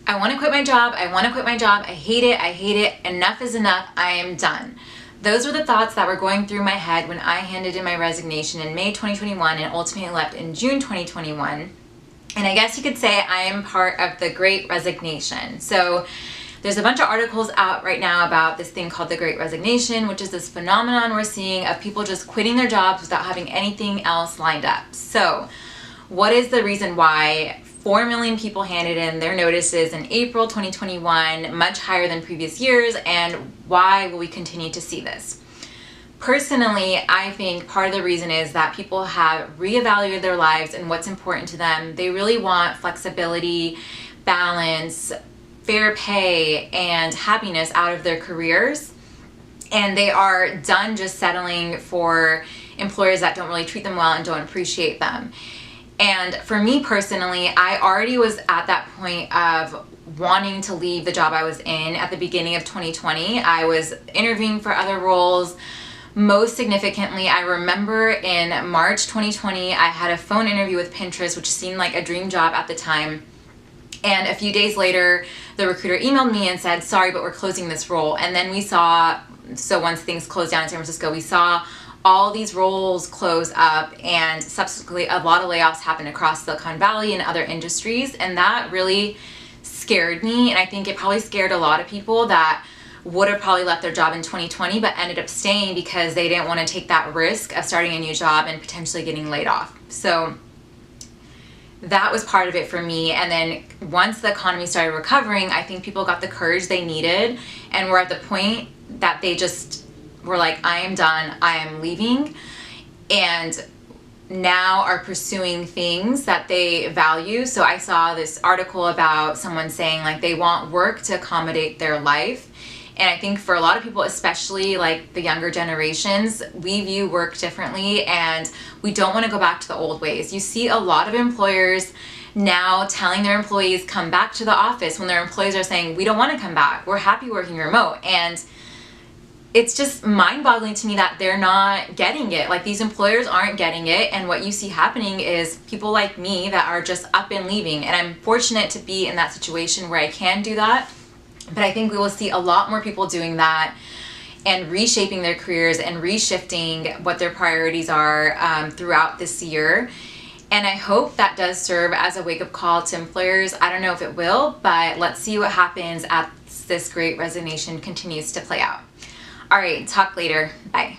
I want to quit my job. I want to quit my job. I hate it. I hate it. Enough is enough. I am done. Those were the thoughts that were going through my head when I handed in my resignation in May 2021 and ultimately left in June 2021. And I guess you could say I am part of the Great Resignation. So there's a bunch of articles out right now about this thing called the Great Resignation, which is this phenomenon we're seeing of people just quitting their jobs without having anything else lined up. So what is the reason why 4 million people handed in their notices in April 2021, much higher than previous years, and why will we continue to see this? Personally, I think part of the reason is that people have reevaluated their lives and what's important to them. They really want flexibility, balance, fair pay, and happiness out of their careers. And they are done just settling for employers that don't really treat them well and don't appreciate them. And for me personally, I already was at that point of wanting to leave the job I was in at the beginning of 2020. I was interviewing for other roles. Most significantly, I remember in March 2020, I had a phone interview with Pinterest, which seemed like a dream job at the time. And a few days later, the recruiter emailed me and said, sorry, but we're closing this role. And then we saw, so once things closed down in San Francisco, we saw all these roles close up, and subsequently a lot of layoffs happened across Silicon Valley and other industries. And that really scared me. And I think it probably scared a lot of people that would have probably left their job in 2020, but ended up staying because they didn't want to take that risk of starting a new job and potentially getting laid off. So that was part of it for me. And then once the economy started recovering, I think people got the courage they needed and were at the point that they just were like, I am done, I am leaving, and now are pursuing things that they value. So I saw this article about someone saying like they want work to accommodate their life. And I think for a lot of people, especially like the younger generations, we view work differently and we don't want to go back to the old ways. You see a lot of employers now telling their employees come back to the office when their employees are saying, we don't want to come back, we're happy working remote. And it's just mind-boggling to me that they're not getting it. Like, these employers aren't getting it, and what you see happening is people like me that are just up and leaving. And I'm fortunate to be in that situation where I can do that, but I think we will see a lot more people doing that and reshaping their careers and reshifting what their priorities are throughout this year. And I hope that does serve as a wake-up call to employers. I don't know if it will, but let's see what happens as this Great Resignation continues to play out. All right, talk later. Bye.